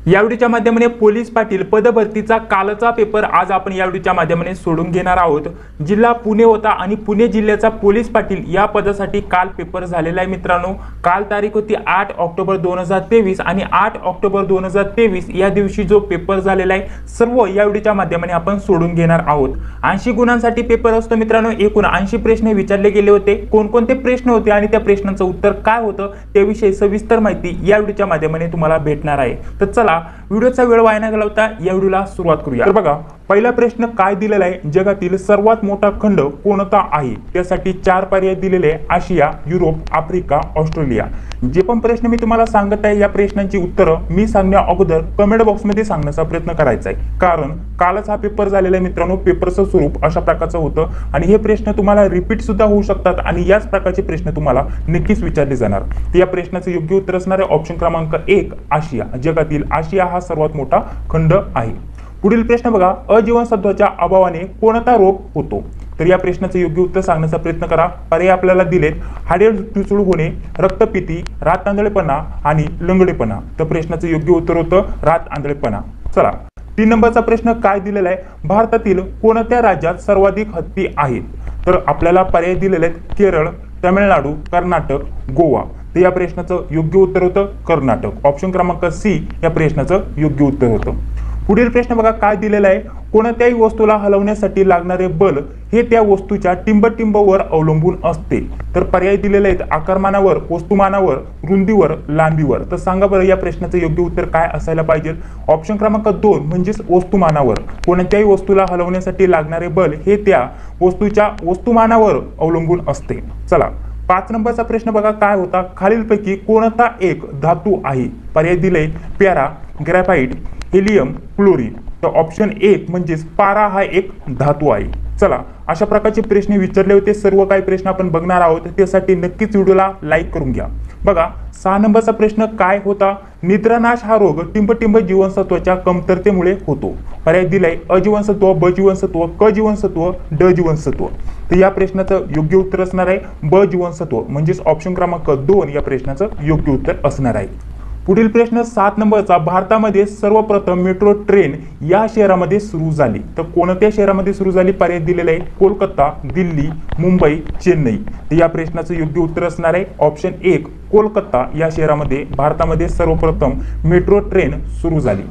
या व्हिडिओच्या माध्यमाने पोलीस पाटील पदभरतीचा कालचा पेपर आज आपण या व्हिडिओच्या माध्यमाने सोडून घेणार आहोत। जिल्हा पुणे होता आणि पुणे जिल्ह्याचा पोलीस पाटील या पदासाठी काल पेपर झालेला आहे मित्रांनो। काल तारीख होती 8 ऑक्टोबर 2023 आणि 8 ऑक्टोबर 2023 या दिवशी जो पेपर झालेला आहे सर्व या व्हिडिओच्या माध्यमाने आपण सोडून घेणार आहोत। 80 गुणांसाठी पेपर असतो मित्रांनो। एकूण 80 प्रश्न विचारले गेले होते। कोणकोणते प्रश्न होते आणि त्या प्रश्नांचं उत्तर काय होतं त्याविषयी सविस्तर माहिती या व्हिडिओच्या माध्यमाने तुम्हाला भेटणार आहे। तर चला व्हिडिओचा वेळ वाया न घालवता या व्हिडिओला सुरुवात करूया। तर बघा पहिला प्रश्न काय दिलेला आहे, जगातील सर्वात मोठा खंड कोणता आहे? त्यासाठी 4 पर्याय दिलेले आहे, आशिया, युरोप, आफ्रिका, ऑस्ट्रेलिया। जे पण प्रश्न मी तुम्हाला सांगत आहे या प्रश्नांची उत्तरं मी सांगण्या अगोदर कमेंट बॉक्समध्ये सांगण्याचा प्रयत्न करायचा आहे, कारण कालच हा पेपर झालेला आहे मित्रांनो। पेपरचं स्वरूप अशा प्रकारचं होतं आणि हे प्रश्न तुम्हाला रिपीट सुद्धा होऊ शकतात आणि याच प्रकारचे प्रश्न तुम्हाला नक्कीच विचारले जाणार। तर या प्रश्नाचं योग्य उत्तर असणार आहे ऑप्शन क्रमांक 1 आशिया। जगातील आशिया हा सर्वात मोठा खंड आहे। पुढील प्रश्न बघा, अजीवनसत्वाच्या अभावाने कोणता रोग होतो? तर या प्रश्नाचं योग्य उत्तर सांगण्याचा प्रयत्न करा। पर्याय आपल्याला दिलेत, हाडे ठिसूळ होणे, रक्तपिती, रात आंधळेपणा आणि लंगडेपणा। तर प्रश्नाचं योग्य उत्तर होतं रात आंधळेपणा। चला 3 नंबरचा प्रश्न काय दिलेला आहे, भारतातील कोणत्या राज्यात सर्वाधिक हत्ती आहेत? तर आपल्याला पर्याय दिलेले आहेत, केरळ, तामिळनाडू, कर्नाटक, गोवा। तर या प्रश्नाचं योग्य उत्तर होतं कर्नाटक। ऑप्शन क्रमांक सी या प्रश्नाचं योग्य उत्तर होतं। पुढील प्रश्न बघा काय दिलेला आहे, कोणत्याही वस्तूला हलवण्यासाठी लागणारे बल हे त्या वस्तूच्या टिंबटिंबवर अवलंबून असते। तर पर्याय दिलेले आहेत, आकारमानावर, वस्तुमानावर, रुंदीवर, लांबीवर। तर सांगा बरं या प्रश्नाचं योग्य उत्तर काय असायला पाहिजे? ऑप्शन क्रमांक 2 म्हणजेच वस्तुमानावर। कोणत्याही वस्तूला हलवण्यासाठी लागणारे बल हे त्या वस्तूच्या वस्तुमानावर अवलंबून असते। चला 5 नंबरचा प्रश्न बघा काय होता, खालीलपैकी कोणता एक धातू आहे? पर्याय दिले, पॅरा, ग्रॅफाइट, हेलियम, क्लोरीन। तर ऑप्शन 1 म्हणजेच पारा हा एक धातू आहे। चला अशा प्रकारचे प्रश्न विचारले होते। सर्व काही प्रश्न आपण बघणार आहोत, त्यासाठी नक्कीच व्हिडिओला लाईक करून घ्या। बघा 6 नंबरचा प्रश्न काय होता, निद्रानाश हा रोग टिंबटिंब जीवनसत्वाच्या कमतरतेमुळे होतो। पर्याय दिलाय, अजीवनसत्व, ब जीवनसत्व, क जीवनसत्व, ड जीवनसत्व। तर या प्रश्नाचं योग्य उत्तर असणार आहे ब जीवनसत्व, म्हणजेच ऑप्शन क्रमांक 2 या प्रश्नाचं योग्य उत्तर असणार आहे। पुढील प्रश्न 7 नंबरचा, भारतामध्ये सर्वप्रथम मेट्रो ट्रेन या शहरामध्ये सुरू झाली। तर कोणत्या शहरामध्ये सुरू झाली? पर्याय दिलेला आहे, कोलकाता, दिल्ली, मुंबई, चेन्नई। तर या प्रश्नाचं योग्य उत्तर असणार आहे ऑप्शन 1 कोलकाता या शहरामध्ये भारतामध्ये सर्वप्रथम मेट्रो ट्रेन सुरू झाली।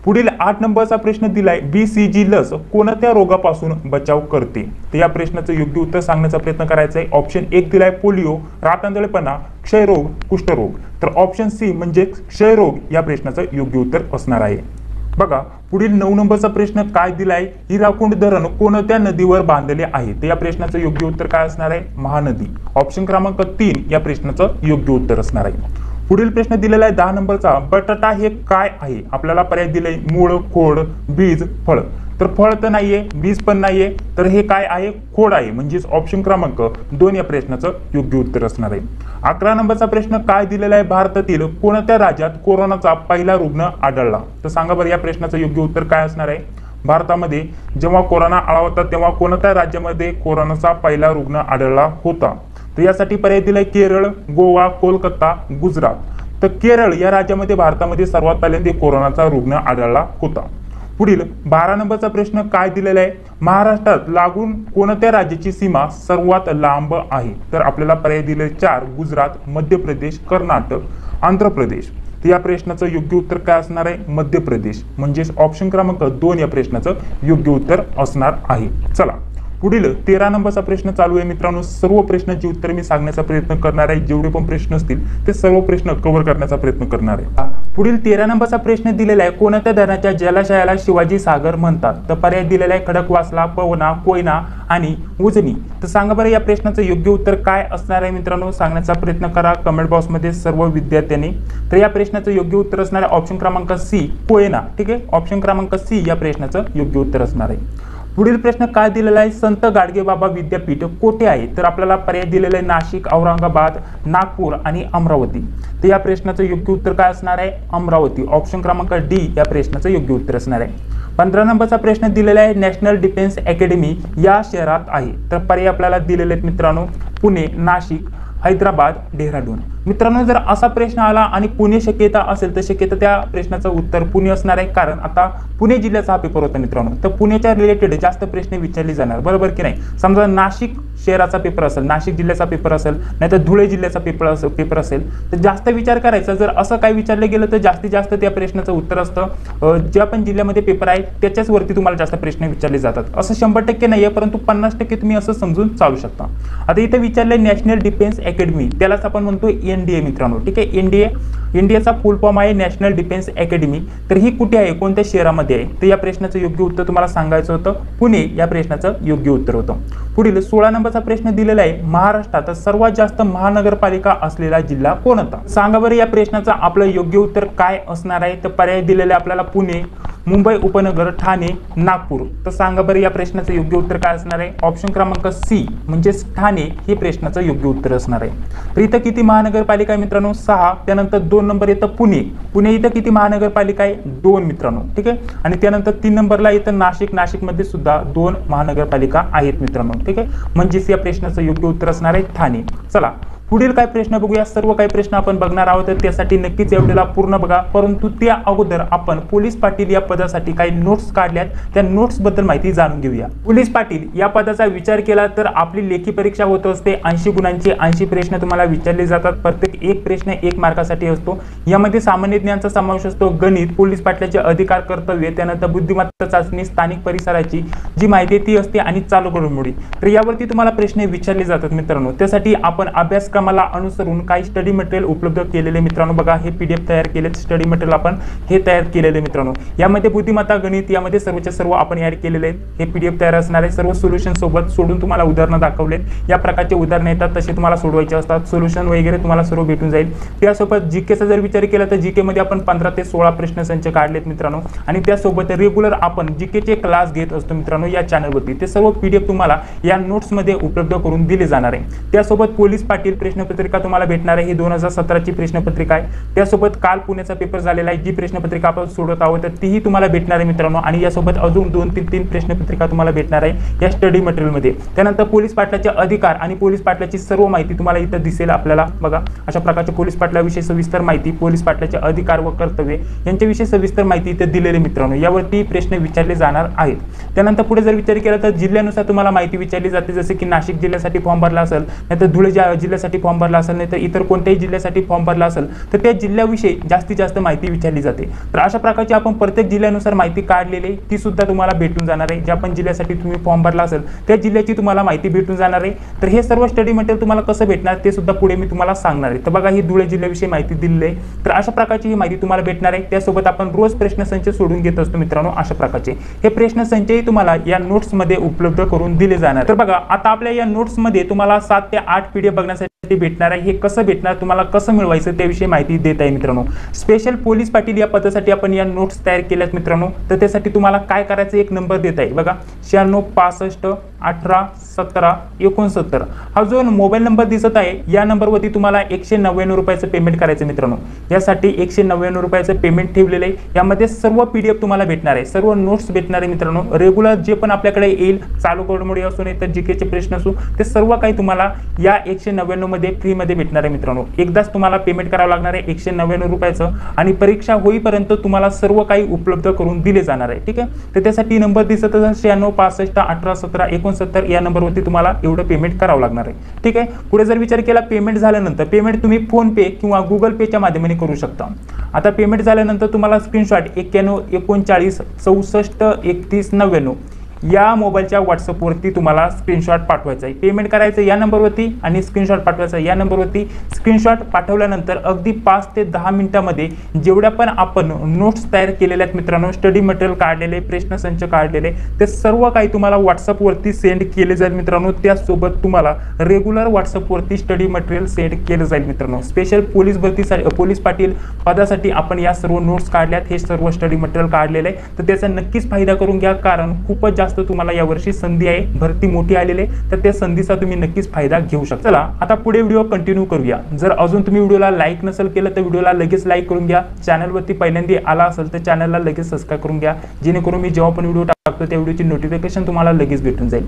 पुढील 8 नंबरचा प्रश्न दिलाय, BCG लस कोणत्या रोगापासून बचाव करते? तर या प्रश्नाचं योग्य उत्तर सांगण्याचा प्रयत्न करायचा आहे। ऑप्शन 1 दिलाय, पोलिओ, रात आंधळेपणा, क्षयरोग, कुष्ठरोग। तर ऑप्शन सी म्हणजे क्षयरोग या प्रश्नाचं योग्य उत्तर असणार आहे। बघा पुढील 9 नंबरचा प्रश्न काय दिलाय, हिराकुंड धरण कोणत्या नदीवर बांधले आहे? तर या प्रश्नाचं योग्य उत्तर काय असणार आहे? महानदी। ऑप्शन क्रमांक 3 या प्रश्नाचं योग्य उत्तर असणार आहे। पुढील प्रश्न दिलेला आहे 10 नंबरचा, बटाटा हे काय आहे? आपल्याला पर्याय दिले, मूळ, खोड, बीज, फळ। तर फळ तर नाहीये, बीज पण नाहीये, तर हे काय आहे? खोड आहे, म्हणजेच ऑप्शन क्रमांक 2 या प्रश्नाचं योग्य उत्तर असणार आहे। 11 नंबरचा प्रश्न काय दिलेला आहे, भारतातील कोणत्या राज्यात कोरोनाचा पहिला रुग्ण आढळला? तर सांगा बरं या प्रश्नाचं योग्य उत्तर काय असणार आहे? भारतामध्ये जेव्हा कोरोना आला होता तेव्हा कोणत्या राज्यामध्ये कोरोनाचा पहिला रुग्ण आढळला होता? तर यासाठी पर्याय दिलाय, केरळ, गोवा, कोलकाता, गुजरात। तर केरळ या राज्यामध्ये भारतामध्ये सर्वात पहिल्यांदा कोरोनाचा रुग्ण आढळला होता। पुढील 12 नंबरचा प्रश्न काय दिलेला आहे, महाराष्ट्रात लागून कोणत्या राज्याची सीमा सर्वात लांब आहे? तर आपल्याला पर्याय दिले 4 गुजरात, मध्य प्रदेश, कर्नाटक, आंध्र प्रदेश। तर या प्रश्नाचं योग्य उत्तर काय असणार आहे? मध्य प्रदेश, म्हणजेच ऑप्शन क्रमांक 2 या प्रश्नाचं योग्य उत्तर असणार आहे। चला पुढील 13 नंबरचा प्रश्न चालू आहे मित्रांनो। सर्व प्रश्नांची उत्तर मी सांगण्याचा प्रयत्न करणार आहे। जेवढे पण प्रश्न असतील ते सर्व प्रश्न कव्हर करण्याचा प्रयत्न करणार आहे। पुढील 13 नंबरचा प्रश्न दिलेला आहे, कोणत्या धरणाच्या जलाशयाला शिवाजी सागर म्हणतात? तर पर्याय दिलेला आहे, खडकवासला, पवना, कोयना आणि उजनी। तर सांगा बरं या प्रश्नाचं योग्य उत्तर काय असणार आहे मित्रांनो? सांगण्याचा प्रयत्न करा कमेंट बॉक्समध्ये सर्व विद्यार्थ्यांनी। तर या प्रश्नाचं योग्य उत्तर असणार आहे ऑप्शन क्रमांक सी कोयना। ठीक आहे, ऑप्शन क्रमांक सी या प्रश्नाचं योग्य उत्तर असणार आहे। पुढील प्रश्न काय दिलेला आहे, संत गाडगेबाबा विद्यापीठ कोठे आहे? तर आपल्याला पर्याय दिलेला आहे, नाशिक, औरंगाबाद, नागपूर आणि अमरावती। तर या प्रश्नाचं योग्य उत्तर काय असणार आहे? अमरावती। ऑप्शन क्रमांक डी या प्रश्नाचं योग्य उत्तर असणार आहे। 15 नंबरचा प्रश्न दिलेला आहे, नॅशनल डिफेन्स अकॅडमी या शहरात आहे। तर पर्याय आपल्याला दिलेले आहेत मित्रांनो, पुणे, नाशिक, हैदराबाद, डेहराडून. मित्रांनो, जर असा प्रश्न आला आणि पुणे शक्यता असेल तर शक्यता त्या प्रश्नाचं उत्तर पुणे असणार आहे, कारण आता पुणे जिल्ह्याचा हा पेपर होता मित्रांनो. तर पुण्याच्या रिलेटेड जास्त प्रश्न विचारले जाणार, बरोबर की नाही. समजा नाशिक शहराचा पेपर असेल, नाशिक जिल्ह्याचा पेपर असेल, नाहीतर धुळे जिल्ह्याचा पेपर असेल तर जास्त विचार करायचा. जर असं काही विचारलं गेलं तर जास्तीत जास्त त्या प्रश्नाचं उत्तर असतं ज्या पण जिल्ह्यामध्ये पेपर आहे त्याच्याच वरती तुम्हाला जास्त प्रश्न विचारले जातात. असं 100% नाही आहे, परंतु 50% तुम्ही असं समजून चालू शकता. आता इथे विचारलंय नॅशनल डिफेन्स अकॅडमी, त्यालाच आपण म्हणतो NDA मित्रांनो. ठीक आहे, इंडियाचा फुल फॉर्म आहे नॅशनल डिफेन्स अकॅडमी. तर ही कुठे आहे, कोणत्या शहरामध्ये आहे, तर या प्रश्नाचं योग्य उत्तर तुम्हाला सांगायचं होतं पुणे, या प्रश्नाचं योग्य उत्तर होतं. पुढील 16 नंबरचा प्रश्न दिलेला आहे, महाराष्ट्रात सर्वात जास्त महानगरपालिका असलेला जिल्हा कोणता. सांगा बरं या प्रश्नाचं आपलं योग्य उत्तर काय असणार आहे. तर पर्याय दिलेले आपल्याला पुणे, मुंबई उपनगर, ठाणे, नागपूर. तर सांगा बरं या प्रश्नाचं योग्य उत्तर काय असणार आहे. ऑप्शन क्रमांक C म्हणजेच ठाणे हे प्रश्नाचं योग्य उत्तर असणार आहे. तर इथं किती महानगरपालिका आहे मित्रांनो, 6. त्यानंतर 2 नंबर येतं पुणे इथं किती महानगरपालिका आहे, 2 मित्रांनो. ठीक आहे, आणि त्यानंतर 3 नंबरला येतं नाशिकमध्ये सुद्धा 2 महानगरपालिका आहेत मित्रांनो. ठीक आहे, म्हणजेच या प्रश्नाचं योग्य उत्तर असणार आहे ठाणे. चला पुढील काय प्रश्न बघूया. सर्व काही प्रश्न आपण बघणार आहोत, त्यासाठी नक्कीच या व्हिडिओला पूर्ण बघा. परंतु त्या अगोदर आपण पोलीस पाटील या पदासाठी काही नोट्स काढल्यात, त्या नोट्स बद्दल माहिती जाणून घेऊया. पोलीस पाटील या पदाचा विचार केला तर आपली लेखी परीक्षा होत असते. 80 गुणांचे 80 प्रश्न तुम्हाला विचारले जातात. प्रत्येक एक प्रश्न 1 मार्कासाठी असतो. यामध्ये सामान्य ज्ञानाचा समावेश असतो, गणित, पोलीस पाटलाचे अधिकार, कर्तव्य, त्यानंतर बुद्धिमत्ता चाचणी, स्थानिक परिसराची जी माहिती ती असते, आणि चालू घडामोडी. तर यावरती तुम्हाला प्रश्न विचारले जातात मित्रांनो. त्यासाठी आपण अभ्यास मला अनुसरून काही स्टडी मटेरियल उपलब्ध केलेले मित्रांनो. बघा हे PDF तयार केले, स्टडी मटेरियल आपण हे तयार केलेले मित्रांनो. यामध्ये बुद्धिमत्ता, गणित यामध्ये सर्वच्या सर्व आपण ऍड केलेले आहेत. हे PDF तयार असणार आहे. सर्व सोल्युशन सोबत सोडून तुम्हाला उदाहरणं दाखवले. या प्रकारचे उदाहरणं येतात तसे तुम्हाला सोडवायचे असतात. सोल्युशन वगैरे तुम्हाला सर्व भेटून जाईल. त्यासोबत जीकेचा जर विचार केला तर जीके मध्ये आपण 15 ते 16 प्रश्न संच काढलेत मित्रांनो. आणि त्यासोबत रेग्युलर आपण जीकेचे क्लास घेत असतो मित्रांनो या चॅनलवरती. ते सर्व PDF तुम्हाला या नोट्स मध्ये उपलब्ध करून दिले जाणार आहे. त्यासोबत पोलीस पाटील प्रश्नपत्रिका तुम्हाला भेटणार आहे. ही 2017ची प्रश्नपत्रिका आहे. त्यासोबत काल पुण्याचा पेपर झालेला आहे, जी प्रश्नपत्रिका आपण सोडत आहोत तर तीही तुम्हाला भेटणार आहे मित्रांनो. आणि यासोबत अजून 2 ते 3 प्रश्नपत्रिका तुम्हाला भेटणार आहे या स्टडी मटेरियल मध्ये. त्यानंतर पोलीस पाटलाचे अधिकार आणि पोलीस पाटलाची सर्व माहिती तुम्हाला इथं दिसेल आपल्याला. बघा अशा प्रकारचे पोलीस पाटलाविषयी सविस्तर माहिती, पोलीस पाटलाचे अधिकार व कर्तव्य यांच्याविषयी सविस्तर माहिती इथे दिलेले मित्रांनो. यावरती प्रश्न विचारले जाणार आहेत. त्यानंतर पुढे जर विचार केला तर जिल्ह्यानुसार तुम्हाला माहिती विचारली जाते. जसे की नाशिक जिल्ह्यासाठी फॉर्म भरला असेल, नाहीतर धुळे जिल्ह्यासाठी फॉर्म भरला असेल, नाही तर इतर कोणत्याही जिल्ह्यासाठी फॉर्म भरला असेल तर त्या जिल्ह्याविषयी जास्तीत जास्त माहिती विचारली जाते. तर अशा प्रकारची आपण प्रत्येक जिल्ह्यानुसार माहिती काढलेली ती सुद्धा तुम्हाला भेटून जाणार आहे. ज्या पण जिल्ह्यासाठी तुम्ही फॉर्म भरला असेल त्या जिल्ह्याची तुम्हाला माहिती भेटून जाणार आहे. तर हे सर्व स्टडी मटेरियल तुम्हाला कसं भेटणार ते सुद्धा पुढे मी तुम्हाला सांगणार आहे. तर बघा ही धुळे जिल्ह्याविषयी माहिती दिलेली आहे. तर अशा प्रकारची ही माहिती तुम्हाला भेटणार आहे. त्यासोबत आपण रोज प्रश्नसंच सोडून घेत असतो मित्रांनो. अशा प्रकारचे हे प्रश्नसंचही तुम्हाला या नोट्स मध्ये उपलब्ध करून दिले जाणार. तर बघा आता आपल्या या नोट्स मध्ये तुम्हाला 7 ते 8 PDF बघण्यासाठी भेटणार आहे. हे कसं भेटणार, तुम्हाला कसं मिळवायचं त्याविषयी माहिती देत आहे मित्रांनो. स्पेशल पोलीस पाटील या पदासाठी आपण या नोट्स तयार केल्यात मित्रांनो. तर त्यासाठी तुम्हाला काय करायचं, एक नंबर देत आहे बघा 96 65 18 17 69. हा जो मोबाईल नंबर दिसत आहे या नंबरवरती तुम्हाला 199 रुपयाचं पेमेंट करायचं मित्रांनो. यासाठी 199 रुपयाचं पेमेंट ठेवलेलं आहे. यामध्ये सर्व PDF तुम्हाला भेटणार आहे, सर्व नोट्स भेटणार आहे मित्रांनो. रेग्युलर जे पण आपल्याकडे येईल, चालू घडामोडी असो नाही तर जीकेचे प्रश्न असो, ते सर्व काही तुम्हाला या 199 मध्ये फ्री मध्ये भेटणार आहे मित्रांनो. एकदाच तुम्हाला पेमेंट करावं लागणार आहे 199 रुपयाचं, आणि परीक्षा होईपर्यंत तुम्हाला सर्व काही उपलब्ध करून दिले जाणार आहे. ठीक आहे, तर त्यासाठी नंबर दिसत 96 65 18 17 69 या नंबरवरती तुम्हाला एवढं पेमेंट करावं लागणार आहे. ठीक आहे, पुढे जर विचार केला पेमेंट झाल्यानंतर, पेमेंट तुम्ही फोन पे किंवा गुगल पेच्या माध्यमाने करू शकता. आता पेमेंट झाल्यानंतर तुम्हाला स्क्रीनशॉट 91 39 64 31 99 या मोबाईलच्या व्हॉट्सअपवरती तुम्हाला स्क्रीनशॉट पाठवायचा आहे. पेमेंट करायचं या नंबरवरती आणि स्क्रीनशॉट पाठवायचा या नंबरवरती. स्क्रीनशॉट पाठवल्यानंतर अगदी 5 ते 10 मिनिटांमध्ये जेवढ्या पण आपण नोट्स तयार केलेल्या आहेत मित्रांनो, स्टडी मटेरियल काढलेले, प्रश्नसंच काढलेले, ते सर्व काही तुम्हाला व्हॉट्सअपवरती सेंड केले जाईल मित्रांनो. त्यासोबत तुम्हाला रेग्युलर व्हॉट्सअपवरती स्टडी मटेरियल सेंड केलं जाईल मित्रांनो. स्पेशल पोलीस भरतीसाठी, पोलीस पाटील पदासाठी आपण या सर्व नोट्स काढल्यात, हे सर्व स्टडी मटेरियल काढलेले आहे. तर त्याचा नक्कीच फायदा करून घ्या, कारण खूपच जास्त तुम्हाला यावर्षी संधी आहे, भरती मोठी आलेली आहे. तर त्या संधीचा तुम्ही नक्कीच फायदा घेऊ शकता. चला आता पुढे व्हिडिओ कंटिन्यू करूया. जर अजून तुम्ही व्हिडिओला लाईक नसेल केलं तर व्हिडिओला लगेच लाईक करून घ्या. चॅनलवरती पहिल्यांदा आला असेल तर चॅनलला लगेच सबस्क्राईब करून घ्या, जेणेकरून मी जेव्हा पण व्हिडिओ टाकतो त्या व्हिडिओची नोटिफिकेशन तुम्हाला लगेच भेटून जाईल.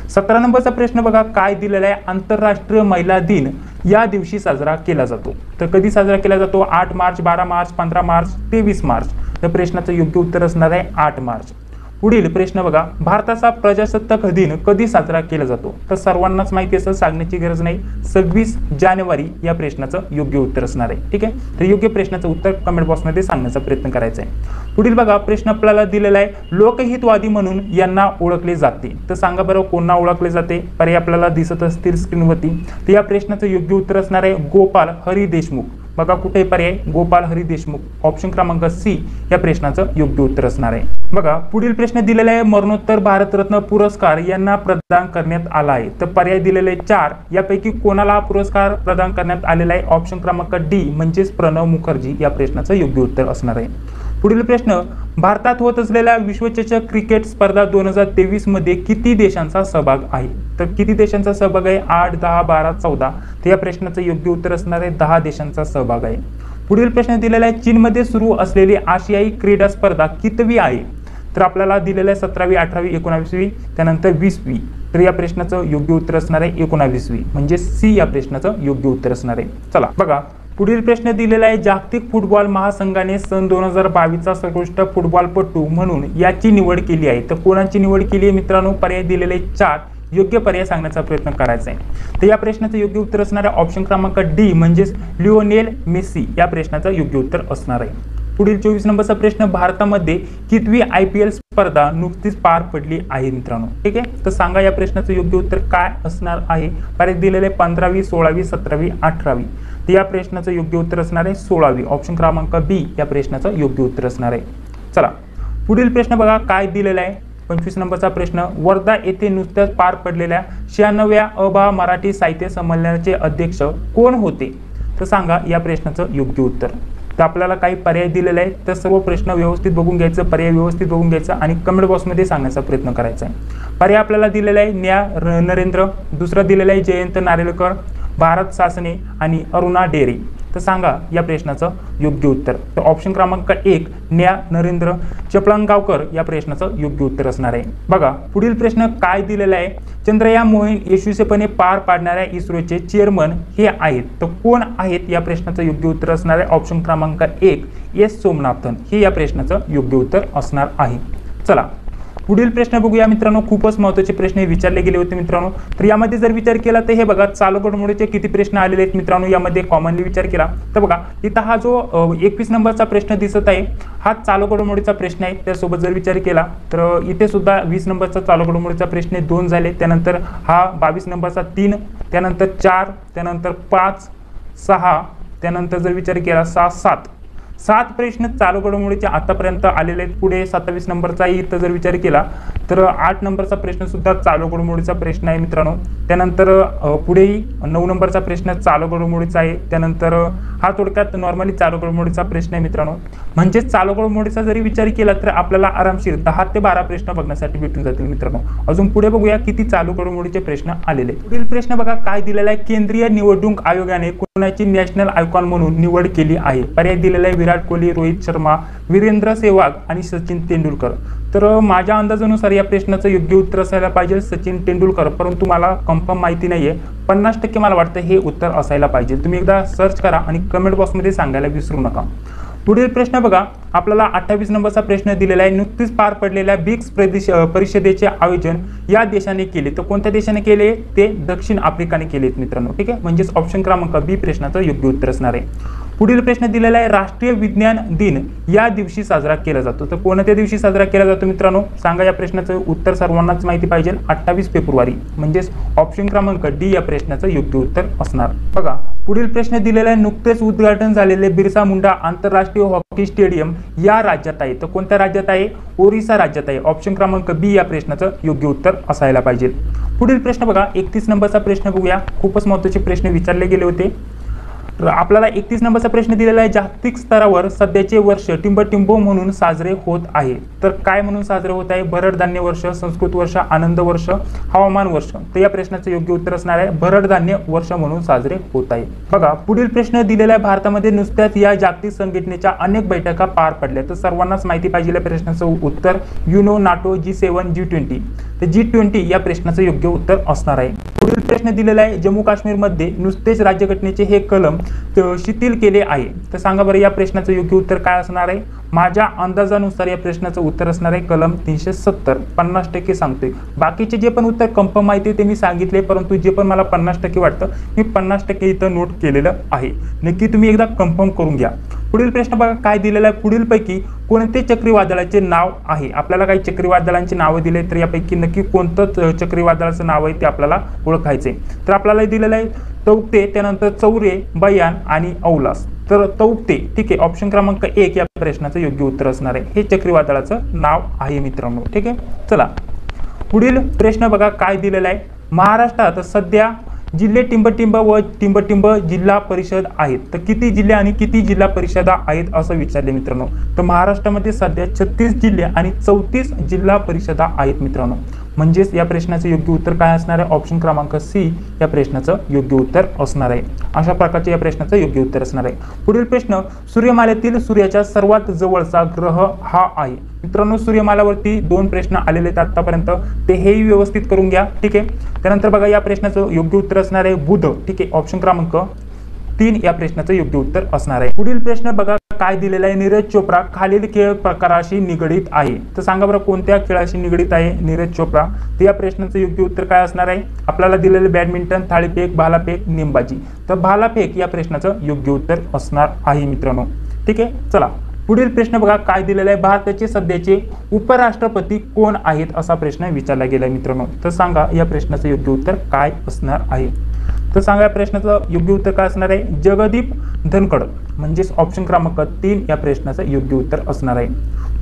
17 नंबरचा प्रश्न बघा काय दिलेला आहे, आंतरराष्ट्रीय महिला दिन या दिवशी साजरा केला जातो. तर कधी साजरा केला जातो, 8 मार्च, 12 मार्च, 15 मार्च, 23 मार्च. तर प्रश्नाचं योग्य उत्तर असणार आहे 8 मार्च. पुढील प्रश्न बघा, भारताचा प्रजासत्ताक दिन कधी साजरा केला जातो. तर सर्वांनाच माहिती असं सांगण्याची गरज नाही, 26 जानेवारी या प्रश्नाचं योग्य उत्तर असणार आहे. ठीक आहे, तर योग्य प्रश्नाचं उत्तर कमेंट बॉक्समध्ये सांगण्याचा प्रयत्न करायचा आहे. पुढील बघा प्रश्न आपल्याला दिलेला आहे, लोकहितवादी म्हणून यांना ओळखले जाते. तर सांगा बरं कोणा ओळखले जाते. पर्याय आपल्याला दिसत असतील स्क्रीनवरती. तर या प्रश्नाचं योग्य उत्तर असणार आहे गोपाल हरी देशमुख. बघा कुठे पर्याय, गोपाल हरी देशमुख. ऑप्शन क्रमांक सी या प्रश्नाचं योग्य उत्तर असणार आहे. बघा पुढील प्रश्न दिलेला आहे, मरणोत्तर भारतरत्न पुरस्कार यांना प्रदान करण्यात आला आहे. तर पर्याय दिलेले 4 यापैकी कोणाला हा पुरस्कार प्रदान करण्यात आलेला आहे. ऑप्शन क्रमांक डी म्हणजेच प्रणव मुखर्जी या प्रश्नाचं योग्य उत्तर असणार आहे. पुढील प्रश्न, भारतात होत असलेल्या विश्वचषक क्रिकेट स्पर्धा 2023 मध्ये किती देशांचा सहभाग आहे. तर किती देशांचा सहभाग आहे, 8, 10, 12, 14. तर या प्रश्नाचं योग्य उत्तर असणार आहे 10 देशांचा सहभाग आहे. पुढील प्रश्न दिलेला आहे, चीनमध्ये सुरू असलेली आशियाई क्रीडा स्पर्धा कितवी आहे. तर आपल्याला दिलेलं आहे 17वी, 18वी, 19वी, त्यानंतर 20वी. तर या प्रश्नाचं योग्य उत्तर असणार आहे 19वी म्हणजे सी या प्रश्नाचं योग्य उत्तर असणार आहे. चला बघा पुढील प्रश्न दिलेला आहे, जागतिक फुटबॉल महासंघाने सन 2022चा सर्वोत्कृष्ट फुटबॉलपटू म्हणून याची निवड केली आहे. तर कोणाची निवड केली आहे मित्रांनो. पर्याय दिलेले 4 योग्य पर्याय सांगण्याचा प्रयत्न करायचा आहे. तर या प्रश्नाचं योग्य उत्तर असणार आहे ऑप्शन क्रमांक डी म्हणजेच लिओनेल मेसी या प्रश्नाचं योग्य उत्तर असणार आहे. पुढील 24 नंबरचा प्रश्न, भारतामध्ये कितवी IPL स्पर्धा नुकतीच पार पडली आहे मित्रांनो. ठीक आहे, तर सांगा या प्रश्नाचं योग्य उत्तर काय असणार आहे. पर्याय दिलेले 15वी, 16वी, 17वी, 18वी. तर या प्रश्नाचं योग्य उत्तर असणार आहे 16वी. ऑप्शन क्रमांक बी या प्रश्नाचं योग्य उत्तर असणार आहे. चला पुढील प्रश्न बघा काय दिलेला आहे. 25 नंबरचा प्रश्न, वर्धा येथे नुकत्याच पार पडलेल्या 96व्या अभा मराठी साहित्य संमेलनाचे अध्यक्ष कोण होते. तर सांगा या प्रश्नाचं योग्य उत्तर. तर आपल्याला काही पर्याय दिलेले आहेत. तर सर्व प्रश्न व्यवस्थित बघून घ्यायचं, पर्याय व्यवस्थित बघून घ्यायचं आणि कमेंट बॉक्समध्ये सांगण्याचा प्रयत्न करायचा आहे. पर्याय आपल्याला दिलेला आहे न्या नरेंद्र, दुसरा दिलेला आहे जयंत नारेलकर, भारत सासने आणि अरुणा डेरे. तर सांगा या प्रश्नाचं योग्य उत्तर. तर ऑप्शन क्रमांक 1 न्या नरेंद्र चपळंगावकर या प्रश्नाचं योग्य उत्तर असणार आहे. बघा पुढील प्रश्न काय दिलेला आहे, चंद्रयान मोहीम यशस्वीपणे पार पाडणाऱ्या इस्रोचे चेअरमन हे आहेत. तर कोण आहेत या प्रश्नाचं योग्य उत्तर असणार आहे. ऑप्शन क्रमांक 1 एस सोमनाथन हे या प्रश्नाचं योग्य उत्तर असणार आहे. चला पुढील प्रश्न बघूया मित्रांनो. खूपच महत्त्वाचे प्रश्न विचारले गेले होते मित्रांनो. तर यामध्ये जर विचार केला तर हे बघा चालू घडामोडीचे किती प्रश्न आलेले आहेत मित्रांनो. यामध्ये कॉमनली विचार केला तर बघा इथं हा जो 21 नंबरचा प्रश्न दिसत आहे हा चालू घडामोडीचा प्रश्न आहे. त्यासोबत जर विचार केला तर इथे सुद्धा 20 नंबरचा चालू घडामोडीचा प्रश्न 2 झाले. त्यानंतर हा 22 नंबरचा 3, त्यानंतर 4, त्यानंतर 5, 6, त्यानंतर जर विचार केला 6, 7 प्रश्न चालू घडामोडीचे आतापर्यंत आलेले आहेत. पुढे 27 नंबरचाही इथं जर विचार केला तर 8 नंबरचा प्रश्न सुद्धा चालू घडामोडीचा प्रश्न आहे मित्रांनो. त्यानंतर पुढेही 9 नंबरचा प्रश्न चालू घडामोडीचा आहे. त्यानंतर हा थोडक्यात नॉर्मली चालू घडामोडीचा प्रश्न आहे मित्रांनो. म्हणजेच चालू घडामोडीचा जरी विचार केला तर आपल्याला आरामशीर 10 ते 12 प्रश्न बघण्यासाठी भेटून जातील मित्रांनो. अजून पुढे बघूया किती चालू घडामोडीचे प्रश्न आलेले. पुढील प्रश्न बघा काय दिलेला आहे, केंद्रीय निवडणूक आयोगाने कोणाची नॅशनल आयकॉन म्हणून निवड केली आहे. पर्याय दिलेला आहे विराट कोहली, रोहित शर्मा, वीरेंद्र सेहवाग आणि सचिन तेंडुलकर. तर माझ्या अंदाजानुसार या प्रश्नाचं योग्य उत्तर असायला पाहिजे सचिन तेंडुलकर, परंतु मला कन्फर्म माहिती नाहीये. 50% मला वाटतं हे उत्तर असायला पाहिजे. तुम्ही एकदा सर्च करा आणि कमेंट बॉक्समध्ये सांगायला विसरू नका. पुढील प्रश्न बघा आपल्याला 28 नंबरचा प्रश्न दिलेला आहे, नुकतीच पार पडलेल्या ब्रिक्स परिषदेचे आयोजन या देशाने केले. तर कोणत्या देशाने केले, ते दक्षिण आफ्रिकाने केलेत मित्रांनो. ठीक आहे, म्हणजेच ऑप्शन क्रमांक बी प्रश्नाचं योग्य उत्तर असणार आहे. पुढील प्रश्न दिलेला आहे, राष्ट्रीय विज्ञान दिन या दिवशी साजरा केला जातो. तर कोणत्या दिवशी साजरा केला जातो मित्रांनो, सांगा या प्रश्नाचं उत्तर. सर्वांनाच माहिती पाहिजे 28 फेब्रुवारी म्हणजेच ऑप्शन क्रमांक डी या प्रश्नाचं योग्य उत्तर असणार. बघा पुढील प्रश्न दिलेला आहे, नुकतेच उद्घाटन झालेले बिरसा मुंडा आंतरराष्ट्रीय हॉकी स्टेडियम या राज्यात आहे. तर कोणत्या राज्यात आहे, ओरिसा राज्यात आहे. ऑप्शन क्रमांक बी या प्रश्नाचं योग्य उत्तर असायला पाहिजे. पुढील प्रश्न बघा 31 नंबरचा प्रश्न बघूया. खूपच महत्त्वाचे प्रश्न विचारले गेले होते. तर आपल्याला 31 नंबरचा प्रश्न दिलेला आहे, जागतिक स्तरावर सध्याचे वर्ष टिंबटिंब म्हणून साजरे होत आहे. तर काय म्हणून साजरे होत आहे? भरडधान्य वर्ष, संस्कृत वर्ष, आनंद वर्ष, हवामान वर्ष. तर या प्रश्नाचं योग्य उत्तर असणार आहे भरडधान्य वर्ष म्हणून साजरे होत आहे. बघा पुढील प्रश्न दिलेला आहे, भारतामध्ये नुसत्याच या जागतिक संघटनेच्या अनेक बैठका पार पडल्या. तर सर्वांनाच माहिती पाहिजे या प्रश्नाचं उत्तर युनो, नाटो, G7, G20. तर G20 या प्रश्नाचं योग्य उत्तर असणार आहे. पुढील प्रश्न दिलेला आहे, जम्मू काश्मीरमध्ये नुसतेच राज्यघटनेचे हे कलम शिथिल केले आहे. तर सांगा बरं या प्रश्नाचं योग्य उत्तर काय असणार आहे? माझ्या अंदाजानुसार या प्रश्नाचं उत्तर असणार आहे कलम 370. 50% सांगतोय. बाकीचे जे पण उत्तर कन्फर्म माहिती ते मी सांगितले, परंतु जे पण मला 50% वाटतं मी 50% इथं नोट केलेलं आहे. नक्की तुम्ही एकदा कन्फर्म करून घ्या. पुढील प्रश्न बघा काय दिलेला आहे, पुढीलपैकी कोणते चक्रीवादळाचे नाव आहे? आपल्याला काही चक्रीवादळांची नावं दिले, तर यापैकी नक्की कोणतं चक्रीवादळाचं नाव आहे ते आपल्याला ओळखायचे. तर आपल्याला दिलेलं आहे तौक्ते, त्यानंतर चौरे, बयान आणि औलास. तर तौक्ते ठीक आहे, ऑप्शन क्रमांक 1 या प्रश्नाचं योग्य उत्तर असणार आहे. हे चक्रीवादळाचं नाव आहे मित्रांनो. ठीक आहे, चला पुढील प्रश्न बघा काय दिलेला आहे, महाराष्ट्रात सध्या जिल्हे टिंबटिंब व टिंबटिंब जिल्हा परिषद आहेत. तर किती जिल्हे आणि किती जिल्हा परिषदा आहेत असं विचारले मित्रांनो. तर महाराष्ट्रामध्ये सध्या 36 जिल्हे आणि 34 जिल्हा परिषदा आहेत मित्रांनो. म्हणजेच या प्रश्नाचं योग्य उत्तर काय असणार आहे? ऑप्शन क्रमांक C या प्रश्नाचं योग्य उत्तर असणार आहे. अशा प्रकारचे या प्रश्नाचं योग्य उत्तर असणार आहे. पुढील प्रश्न, सूर्यमालेतील सूर्याच्या सर्वात जवळचा ग्रह हा आहे. मित्रांनो सूर्यमालावरती 2 प्रश्न आलेले आहेत आतापर्यंत, ते हेही व्यवस्थित करून घ्या. ठीक आहे, त्यानंतर बघा या प्रश्नाचं योग्य उत्तर असणार आहे बुध. ठीक आहे, ऑप्शन क्रमांक 3 या प्रश्नाचं योग्य उत्तर असणार आहे. पुढील प्रश्न बघा काय दिलेला आहे, नीरज चोप्रा खालील खेळ प्रकाराशी निगडीत आहे. तर सांगा बरं कोणत्या खेळाशी निगडीत आहे नीरज चोप्रा? तर या प्रश्नाचं योग्य उत्तर काय असणार आहे? आपल्याला दिलेले बॅडमिंटन, थाळीफेक, भालाफेक, नेमबाजी. तर भालाफेक या प्रश्नाचं योग्य उत्तर असणार आहे मित्रांनो. ठीक आहे, चला पुढील प्रश्न बघा काय दिलेला आहे, भारताचे सध्याचे उपराष्ट्रपती कोण आहेत असा प्रश्न विचारला गेला मित्रांनो. तर सांगा या प्रश्नाचं योग्य उत्तर काय असणार आहे? तर सांगा या प्रश्नाचं योग्य उत्तर काय असणार आहे? जगदीप धनखड. म्हणजेच ऑप्शन क्रमांक 3 या प्रश्नाचं योग्य उत्तर असणार आहे.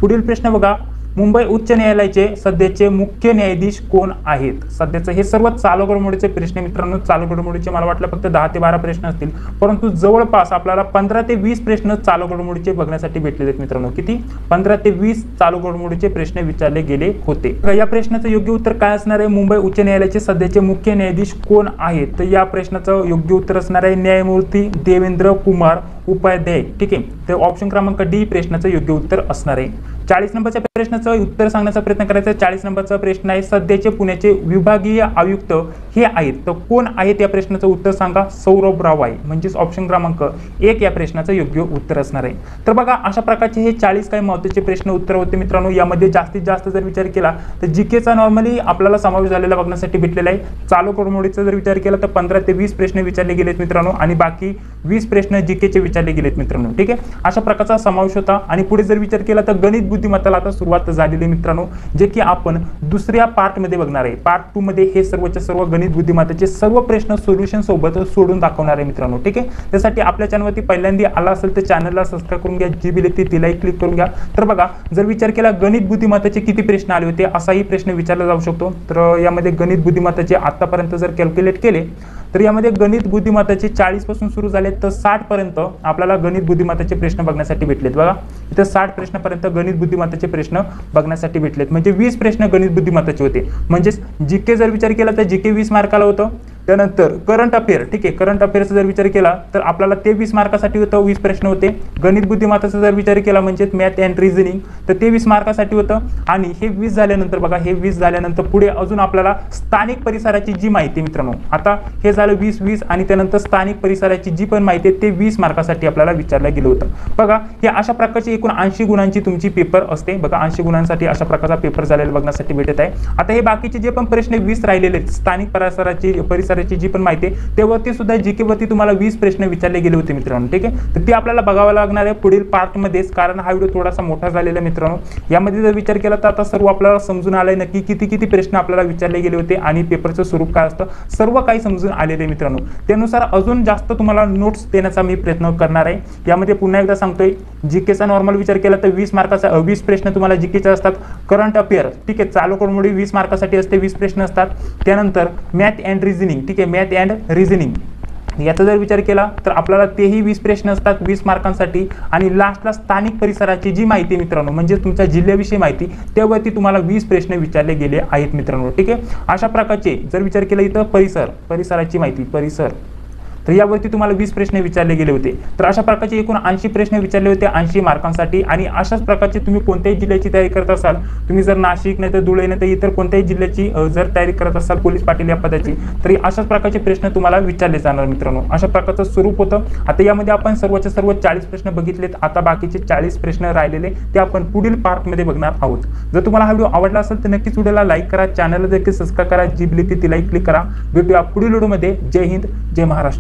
पुढील प्रश्न बघा, मुंबई उच्च न्यायालयाचे सध्याचे मुख्य न्यायाधीश कोण आहेत? सध्याचं हे सर्व चालू घडामोडीचे प्रश्न मित्रांनो. चालू घडामोडीचे मला वाटलं फक्त 10 ते 12 प्रश्न असतील, परंतु जवळपास आपल्याला 15 ते 20 प्रश्न चालू घडामोडीचे बघण्यासाठी भेटलेले आहेत मित्रांनो. किती? 15 ते 20 चालू घडामोडीचे प्रश्न विचारले गेले होते. या प्रश्नाचं योग्य उत्तर काय असणार आहे? मुंबई उच्च न्यायालयाचे सध्याचे मुख्य न्यायाधीश कोण आहेत? तर या प्रश्नाचं योग्य उत्तर असणार आहे न्यायमूर्ती देवेंद्र कुमार उपाध्याय. ठीक आहे, तर ऑप्शन क्रमांक D प्रश्नाचं योग्य उत्तर असणार आहे. 40 नंबरच्या प्रश्नाचं उत्तर सांगण्याचा प्रयत्न करायचा. 40 नंबरचा प्रश्न आहे, सध्याचे पुण्याचे विभागीय आयुक्त हे आहेत. तर कोण आहेत या प्रश्नाचं उत्तर सांगा? सौरभ राव आहे. म्हणजेच ऑप्शन क्रमांक 1 या प्रश्नाचं योग्य उत्तर असणार आहे. तर बघा अशा प्रकारचे हे 40 काही महत्त्वाचे प्रश्न उत्तर होते मित्रांनो. यामध्ये जास्तीत जास्त जर विचार केला तर जीकेचा नॉर्मली आपल्याला समावेश झालेला बघण्यासाठी भेटलेला आहे. चालू घडामोडीचा जर विचार केला तर 15 ते 20 प्रश्न विचारले गेलेत मित्रांनो, आणि बाकी 20 प्रश्न जीकेचे विचारले गेलेत मित्रांनो. ठीक आहे, अशा प्रकारचा समावेश होता. आणि पुढे जर विचार केला तर गणित बुद्धिमत्ताला आता सुरुवात झालेली मित्रांनो, जे की आपण दुसऱ्या पार्ट मध्ये बघणार आहे. पार्ट 2 मध्ये हे सर्वच्या सर्व गणित बुद्धिमत्ताचे सर्व प्रश्न सोल्युशन सोबत सोडून दाखवणार आहे मित्रांनो. ठीक आहे, त्यासाठी आपल्या चॅनलवरती पहिल्यांदा आला असेल तर चॅनलला सबस्क्राइब करून घ्या, जी बिल येते तिलाही क्लिक करून घ्या. तर बघा जर विचार केला गणित बुद्धिमत्ताचे किती प्रश्न आले होते असाही प्रश्न विचारला जाऊ शकतो. तर यामध्ये गणित बुद्धिमत्ताचे आतापर्यंत जर कॅल्क्युलेट केले तर यामध्ये गणित बुद्धिमत्ताचे 40 पासून सुरू झाले तर 60 पर्यंत आपल्याला गणित बुद्धिमत्ताचे प्रश्न बघण्यासाठी भेटलेत. बघा इथे 60 प्रश्नापर्यंत गणित बुद्धिमत्ताचे प्रश्न बघण्यासाठी भेटलेत. म्हणजे 20 प्रश्न गणित बुद्धिमत्ताचे होते. म्हणजेच जीके जर विचार केला तर जीके 20 मार्काला होतं. त्यानंतर करंट अफेअर, ठीक आहे, करंट अफेअरचा जर विचार केला तर आपल्याला ते 20 मार्कासाठी होतं, 20 प्रश्न होते. गणित बुद्धिमत्ताचा जर विचार केला म्हणजे मॅथ अँड रिझनिंग तर ते 20 मार्कासाठी होतं. आणि हे 20 झाल्यानंतर बघा हे 20 झाल्यानंतर पुढे अजून आपल्याला स्थानिक परिसराची जी माहिती मित्रांनो, आता हे झालं 20 आणि त्यानंतर स्थानिक परिसराची जी पण माहिती आहे ते 20 मार्कासाठी आपल्याला विचारलं गेलं होतं. बघा हे अशा प्रकारची एकूण 80 गुणांची तुमची पेपर असते. बघा 80 गुणांसाठी अशा प्रकारचा पेपर झालेला बघण्यासाठी भेटत आहे. आता हे बाकीचे जे पण प्रश्न 20 राहिलेले आहेत स्थानिक परिसराची जी पण माहिती तेवरती सुद्धा जीके वरती तुम्हाला 20 प्रश्न विचारले गेले होते मित्रांनो. ठीक आहे, तर ते आपल्याला बघावं लागणार आहे पुढील पार्ट मध्येच, कारण हा व्हिडिओ थोडासा मोठा झालेला मित्रांनो. यामध्ये जर विचार केला तर आता सर्व आपल्याला समजून आलंय नक्की किती प्रश्न आपल्याला विचारले गेले होते आणि पेपरचं स्वरूप काय असतं सर्व काही समजून आलेले मित्रांनो. त्यानुसार अजून जास्त तुम्हाला नोट्स देण्याचा मी प्रयत्न करणार आहे. यामध्ये पुन्हा एकदा सांगतोय जीकेचा नॉर्मल विचार केला तर 20 मार्काचा 20 प्रश्न तुम्हाला जीकेचे असतात. करंट अफेअर, ठीक आहे, चालू घडामोडी 20 मार्कासाठी असते, 20 प्रश्न असतात. त्यानंतर मॅथ अँड रिझनिंग, ठीक आहे, मॅथ अँड रिझनिंग याचा जर विचार केला तर आपल्याला तेही 20 प्रश्न असतात 20 मार्कांसाठी, आणि लास्टला स्थानिक परिसराची जी माहिती मित्रांनो म्हणजे तुमच्या जिल्ह्याविषयी माहिती त्यावरती तुम्हाला 20 प्रश्न विचारले गेले आहेत मित्रांनो. ठीक आहे, अशा प्रकारचे जर विचार केला इथं परिसराची माहिती परिसर, तर यावरती तुम्हाला 20 प्रश्न विचारले गेले होते. तर अशा प्रकारचे एकूण 80 प्रश्न विचारले होते 80 मार्कांसाठी. आणि अशाच प्रकारचे तुम्ही कोणत्याही जिल्ह्याची तयारी करत असाल, तुम्ही जर नाशिक नाही तर धुळे नाही तर इतर कोणत्याही जिल्ह्याची जर तयारी करत असाल पोलीस पाटील या पदाची, तरी अशाच प्रकारचे प्रश्न तुम्हाला विचारले जाणार मित्रांनो. अशा प्रकारचं स्वरूप होतं. आता यामध्ये आपण सर्वच्या सर्व 40 प्रश्न बघितलेत. आता बाकीचे 40 प्रश्न राहिलेले ते आपण पुढील पार्टमध्ये बघणार आहोत. जर तुम्हाला हा व्हिडिओ आवडला असेल तर नक्कीच व्हिडिओला लाईक करा, चॅनलला देखील सबस्क्राईब करा, जी बिल ती लाईक क्लिक करा. भेटूया पुढील व्हिडिओमध्ये. जय हिंद, जय महाराष्ट्र.